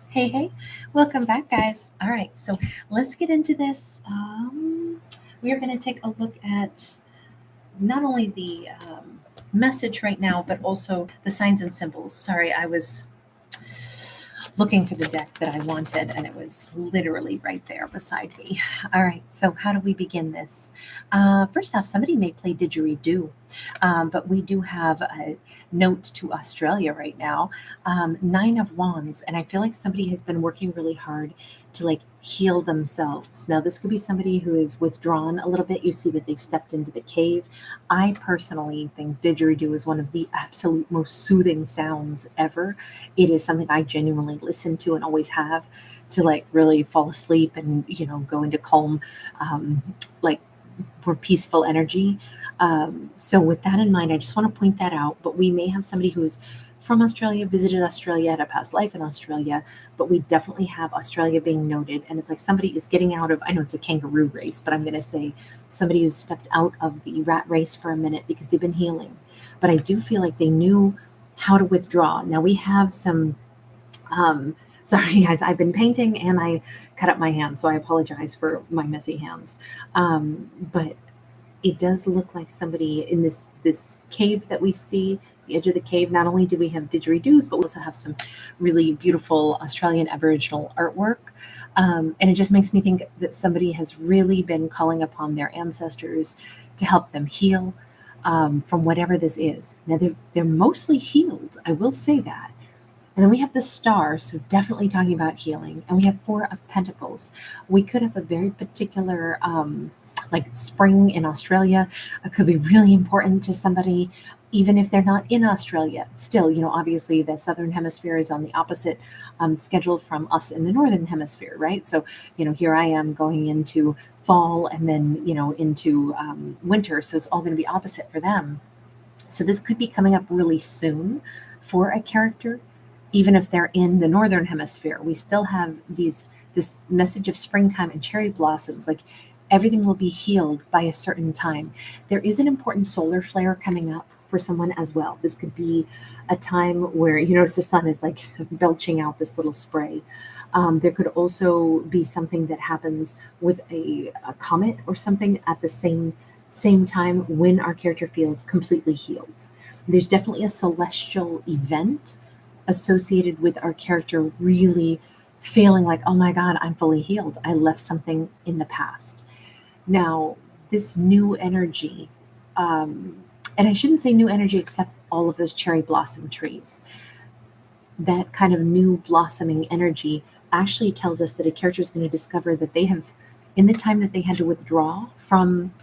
Hey, hey, welcome back, guys. All right, so let's get into this. We are going to take a look at not only the message right now, but also the signs and symbols. Sorry, I was looking for the deck that I wanted, and it was literally right there beside me. All right, so how do we begin this? First off, somebody may play didgeridoo, but we do have a note to Australia right now. Nine of Wands, and I feel like somebody has been working really hard to like heal themselves. Now, this could be somebody who is withdrawn a little bit. You see that they've stepped into the cave. I personally think didgeridoo is one of the absolute most soothing sounds ever. It is something I genuinely listen to and always have to like really fall asleep and go into calm, um, like more peaceful energy. So with that in mind, I just want to point that out. But we may have somebody who is from Australia, visited Australia, had a past life in Australia, but we definitely have Australia being noted. And it's like somebody is getting out of, I know it's a kangaroo race, but I'm going to say somebody who's stepped out of the rat race for a minute because they've been healing. But I do feel like they knew how to withdraw. Now we have some, sorry guys, I've been painting and I cut up my hand, so I apologize for my messy hands. But it does look like somebody in this cave that we see, the edge of the cave. Not only do we have didgeridoos, but we also have some really beautiful Australian Aboriginal artwork. And it just makes me think that somebody has really been calling upon their ancestors to help them heal from whatever this is. Now, they're mostly healed, I will say that. And then we have the star, so definitely talking about healing. And we have Four of Pentacles. We could have a very particular, like spring in Australia. It could be really important to somebody, even if they're not in Australia. Still, obviously the southern hemisphere is on the opposite schedule from us in the northern hemisphere, right? So, here I am going into fall and then, into winter. So it's all going to be opposite for them. So this could be coming up really soon for a character, even if they're in the northern hemisphere. We still have this message of springtime and cherry blossoms. Like everything will be healed by a certain time. There is an important solar flare coming up for someone as well. This could be a time where you notice the sun is like belching out this little spray. There could also be something that happens with a comet or something at the same time when our character feels completely healed. There's definitely a celestial event associated with our character really feeling like, oh my God, I'm fully healed. I left something in the past. Now, this new energy, and I shouldn't say new energy except all of those cherry blossom trees, that kind of new blossoming energy actually tells us that a character is going to discover that they have, in the time that they had to withdraw from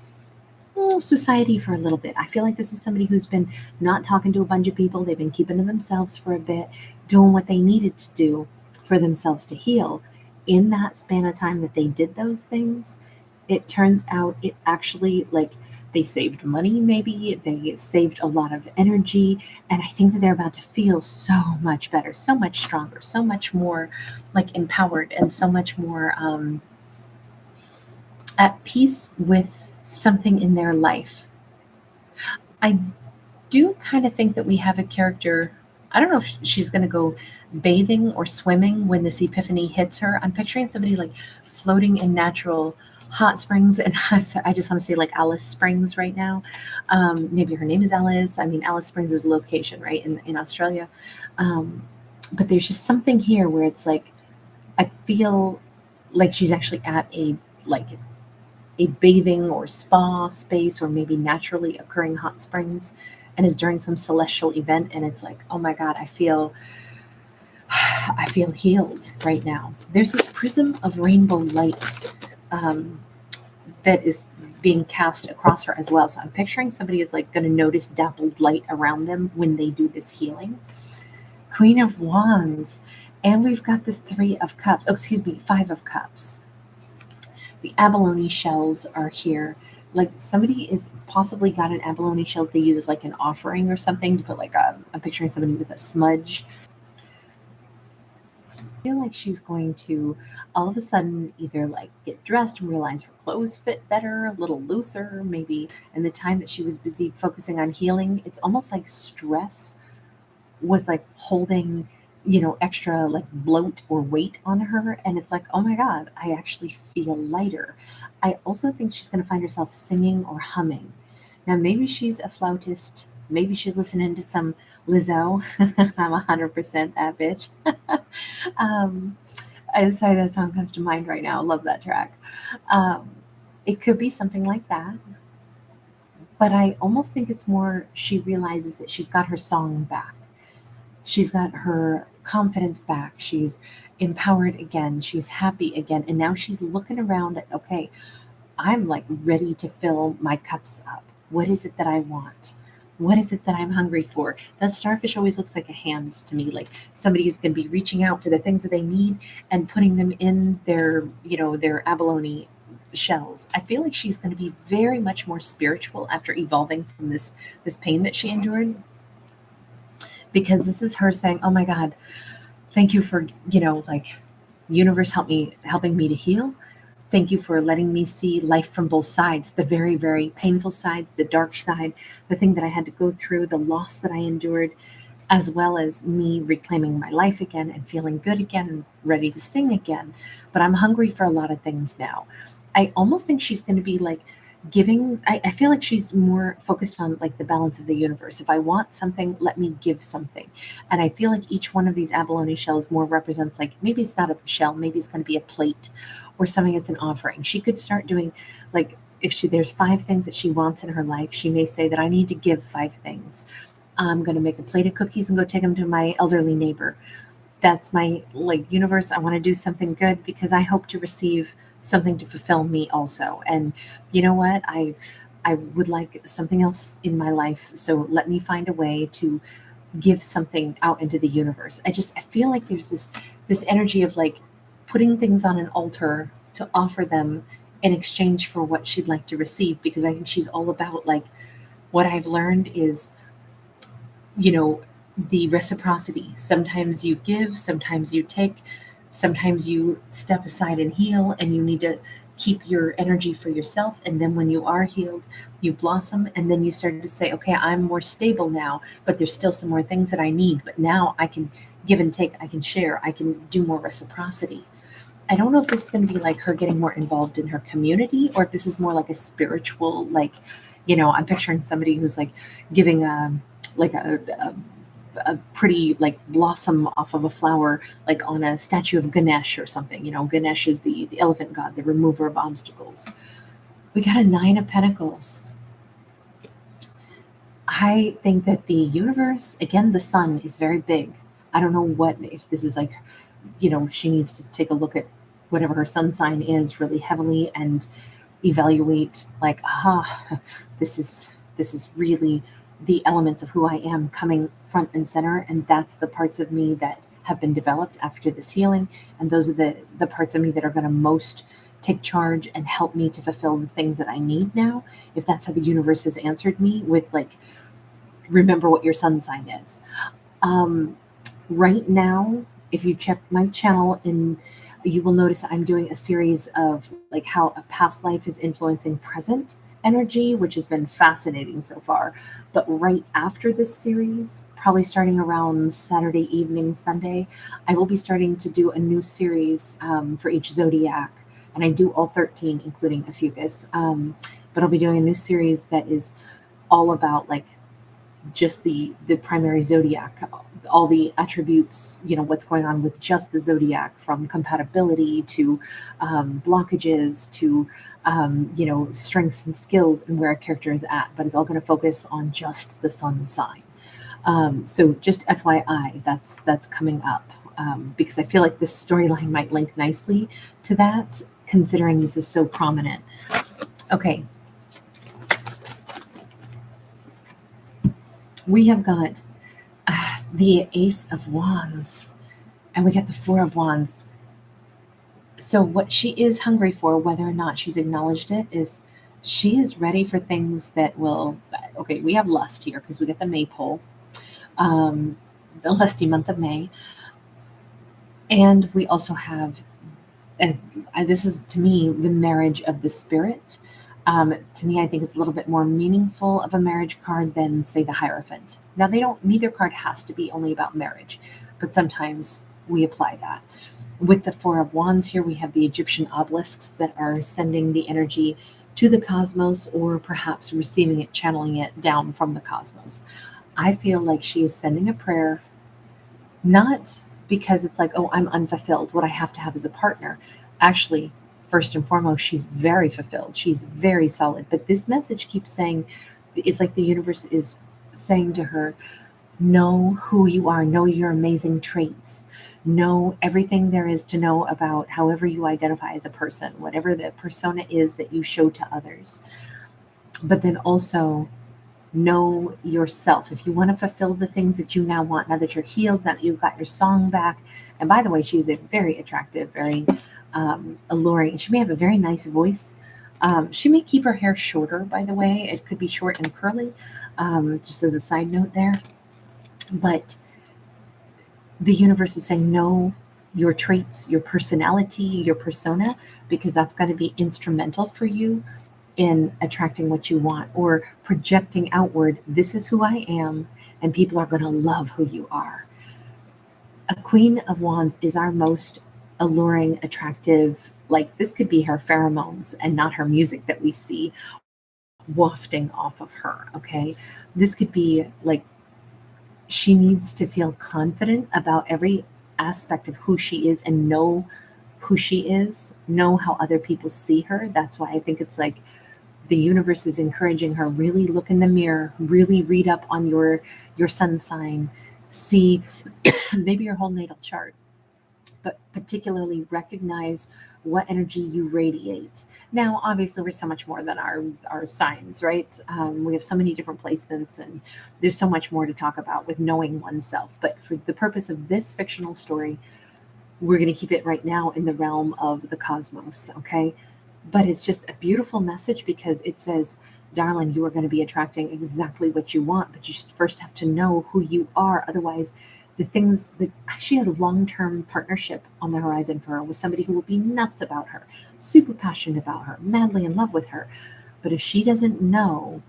society for a little bit. I feel like this is somebody who's been not talking to a bunch of people. They've been keeping to themselves for a bit, doing what they needed to do for themselves to heal. In that span of time that they did those things, it turns out it actually, like, they saved money, maybe they saved a lot of energy, and I think that they're about to feel so much better, so much stronger, so much more like empowered, and so much more at peace with something in their life. I do kind of think that we have a character. I don't know if she's going to go bathing or swimming when this epiphany hits her. I'm picturing somebody like floating in natural hot springs, and I just want to say like Alice Springs right now. Maybe her name is Alice. I mean, Alice Springs is a location, right, in Australia. But there's just something here where it's like I feel like she's actually at a bathing or spa space, or maybe naturally occurring hot springs, and is during some celestial event, and it's like, oh my God, I feel healed right now. There's this prism of rainbow light um, that is being cast across her as well. So I'm picturing somebody is like going to notice dappled light around them when they do this healing. Queen of Wands, and we've got this Three of Cups. Oh, excuse me, Five of Cups. The abalone shells are here. Like somebody is possibly got an abalone shell that they use as like an offering or something to put like I'm picturing somebody with a smudge. I feel like she's going to all of a sudden either like get dressed and realize her clothes fit better, a little looser, maybe in the time that she was busy focusing on healing. It's almost like stress was like holding extra like bloat or weight on her. And it's like, oh my God, I actually feel lighter. I also think she's going to find herself singing or humming. Now, maybe she's a flautist. Maybe she's listening to some Lizzo. I'm 100% that bitch. um, and sorry, that song comes to mind right now. I love that track. Um, it could be something like that. But I almost think it's more she realizes that she's got her song back. She's got her confidence back. She's empowered again. She's happy again. And now she's looking around at, okay, I'm like ready to fill my cups up. What is it that I want? What is it that I'm hungry for? That starfish always looks like a hand to me, like somebody who's going to be reaching out for the things that they need and putting them in their abalone shells. I feel like she's going to be very much more spiritual after evolving from this pain that she endured, because this is her saying, "Oh my God, thank you for, like, universe helping me to heal. Thank you for letting me see life from both sides, the very, very painful sides, the dark side, the thing that I had to go through, the loss that I endured, as well as me reclaiming my life again and feeling good again and ready to sing again. But I'm hungry for a lot of things now." I almost think she's going to be like giving, I feel like she's more focused on like the balance of the universe. If I want something, let me give something. And I feel like each one of these abalone shells more represents, like, maybe it's not a shell, maybe it's going to be a plate or something. It's an offering. She could start doing, like, if there's 5 things that she wants in her life, she may say that I need to give 5 things. I'm going to make a plate of cookies and go take them to my elderly neighbor. That's my, like, universe. I want to do something good because I hope to receive something to fulfill me also. And you know what? I would like something else in my life. So let me find a way to give something out into the universe. I feel like there's this energy of like putting things on an altar to offer them in exchange for what she'd like to receive, because I think she's all about, like, what I've learned is, you know, the reciprocity. Sometimes you give, sometimes you take, sometimes you step aside and heal, and you need to keep your energy for yourself. And then when you are healed, you blossom, and then you start to say, okay, I'm more stable now, but there's still some more things that I need. But now I can give and take, I can share, I can do more reciprocity. I don't know if this is going to be like her getting more involved in her community, or if this is more like a spiritual, like, I'm picturing somebody who's like giving like a pretty like blossom off of a flower, like on a statue of Ganesh or something. Ganesh is the elephant god, the remover of obstacles. We got a 9 of Pentacles. I think that the universe, again, the sun is very big. I don't know what, if this is like, she needs to take a look at whatever her sun sign is really heavily and evaluate, like, this is really the elements of who I am coming front and center, and that's the parts of me that have been developed after this healing, and those are the parts of me that are going to most take charge and help me to fulfill the things that I need now. If that's how the universe has answered me with, like, remember what your sun sign is. um, right now, if you check my channel, you will notice I'm doing a series of like how a past life is influencing present energy, which has been fascinating so far. But right after this series, probably starting around Saturday evening, Sunday, I will be starting to do a new series for each zodiac. And I do all 13, including Ophiuchus. But I'll be doing a new series that is all about, like, just the primary zodiac, all the attributes, what's going on with just the zodiac, from compatibility to blockages to strengths and skills, and where a character is at. But it's all going to focus on just the sun sign. So just FYI, that's coming up, because I feel like this storyline might link nicely to that, considering this is so prominent. Okay, we have got the Ace of Wands, and we got the Four of Wands. So what she is hungry for, whether or not she's acknowledged it, is she is ready for things that will. Okay, we have lust here because we get the maypole, the lusty month of May, and we also have. This is, to me, the marriage of the spirit. To me, I think it's a little bit more meaningful of a marriage card than, say, the Hierophant. Now, neither card has to be only about marriage, but sometimes we apply that. With the Four of Wands here, we have the Egyptian obelisks that are sending the energy to the cosmos, or perhaps receiving it, channeling it down from the cosmos. I feel like she is sending a prayer, not because it's like, oh, I'm unfulfilled. What I have to have is a partner. Actually, first and foremost, she's very fulfilled. She's very solid. But this message keeps saying, it's like the universe is saying to her, know who you are, know your amazing traits, know everything there is to know about however you identify as a person, whatever the persona is that you show to others. But then also know yourself. If you want to fulfill the things that you now want, now that you're healed, now that you've got your song back. And by the way, she's a very attractive, very alluring. She may have a very nice voice. She may keep her hair shorter, by the way. It could be short and curly, just as a side note there. But the universe is saying, know your traits, your personality, your persona, because that's going to be instrumental for you in attracting what you want, or projecting outward, this is who I am, and people are going to love who you are. A Queen of Wands is our most alluring, attractive, like this could be her pheromones and not her music that we see wafting off of her, okay? This could be like she needs to feel confident about every aspect of who she is and know who she is, know how other people see her. That's why I think it's like the universe is encouraging her, really look in the mirror, really read up on your sun sign, see maybe your whole natal chart, but particularly recognize what energy you radiate. Now, obviously, we're so much more than our signs, right? We have so many different placements, and there's so much more to talk about with knowing oneself. But for the purpose of this fictional story, we're going to keep it right now in the realm of the cosmos, okay? But it's just a beautiful message because it says, darling, you are going to be attracting exactly what you want, but you first have to know who you are. Otherwise, the things that she has a long-term partnership on the horizon for her with somebody who will be nuts about her, super passionate about her, madly in love with her. But if she doesn't know,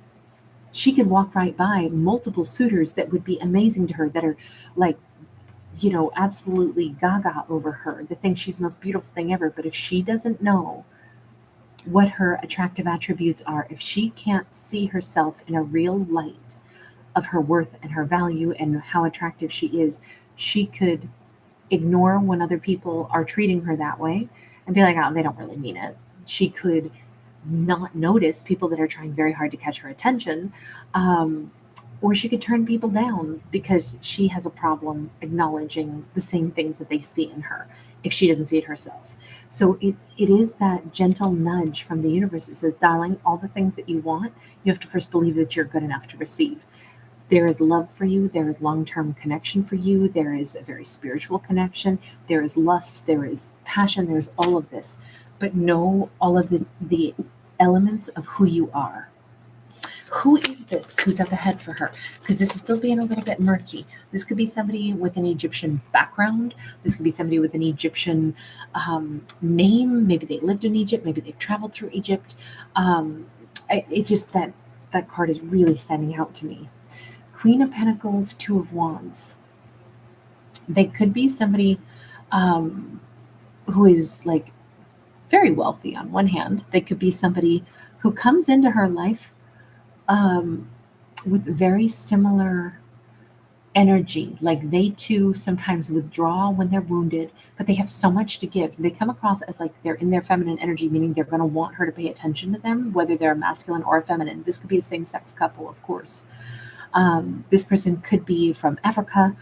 she could walk right by multiple suitors that would be amazing to her, that are like, absolutely gaga over her, that think she's the most beautiful thing ever. But if she doesn't know what her attractive attributes are, if she can't see herself in a real light of her worth and her value and how attractive she is, she could ignore when other people are treating her that way and be like, oh, they don't really mean it. She could not notice people that are trying very hard to catch her attention, or she could turn people down because she has a problem acknowledging the same things that they see in her if she doesn't see it herself. So it is that gentle nudge from the universe that says, darling, all the things that you want, you have to first believe that you're good enough to receive. There is love for you. There is long-term connection for you. There is a very spiritual connection. There is lust. There is passion. There's all of this. But know all of the elements of who you are. Who is this? Who's up ahead for her? Because this is still being a little bit murky. This could be somebody with an Egyptian background. This could be somebody with an Egyptian name. Maybe they lived in Egypt. Maybe they've traveled through Egypt. It just that card is really standing out to me. Queen of Pentacles, Two of Wands. They could be somebody who is like very wealthy on one hand. They could be somebody who comes into her life with very similar energy. Like they too sometimes withdraw when they're wounded, but they have so much to give. They come across as like they're in their feminine energy, meaning they're going to want her to pay attention to them, whether they're masculine or feminine. This could be a same-sex couple, of course. This person could be from Africa,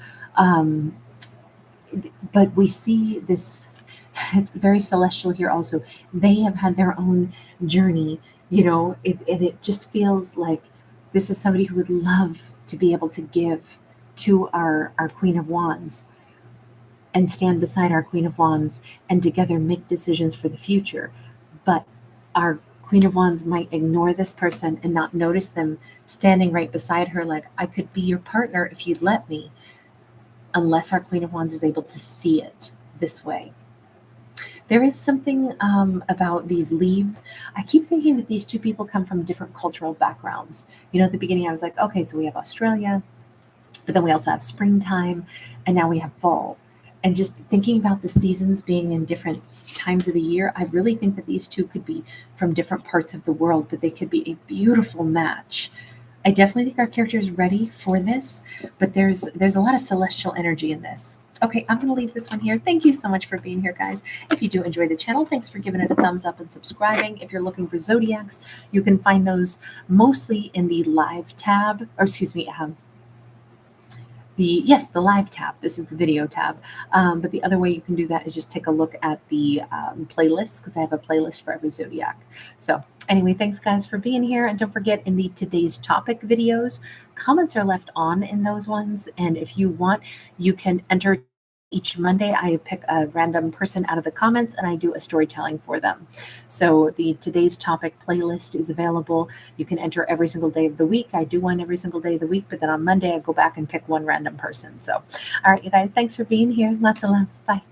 but we see this, it's very celestial here also. They have had their own journey, and it just feels like this is somebody who would love to be able to give to our Queen of Wands and stand beside our Queen of Wands and together make decisions for the future. But our Queen of Wands might ignore this person and not notice them standing right beside her like, I could be your partner if you'd let me, unless our Queen of Wands is able to see it this way. There is something about these leaves. I keep thinking that these two people come from different cultural backgrounds. At the beginning I was like, okay, so we have Australia, But then we also have springtime, and now we have fall. And just thinking about the seasons being in different times of the year, I really think that these two could be from different parts of the world, but they could be a beautiful match. I definitely think our character is ready for this, but there's a lot of celestial energy in this. Okay, I'm going to leave this one here. Thank you so much for being here, guys. If you do enjoy the channel, thanks for giving it a thumbs up and subscribing. If you're looking for zodiacs, you can find those mostly in the live tab, or excuse me, the live tab. This is the video tab. But the other way you can do that is just take a look at the playlist, because I have a playlist for every zodiac. So anyway, thanks guys for being here. And don't forget, in the today's topic videos, comments are left on in those ones. And if you want, you can enter. Each Monday, I pick a random person out of the comments and I do a storytelling for them. So the today's topic playlist is available. You can enter every single day of the week. I do one every single day of the week, but then on Monday, I go back and pick one random person. So, all right, you guys, thanks for being here. Lots of love. Bye.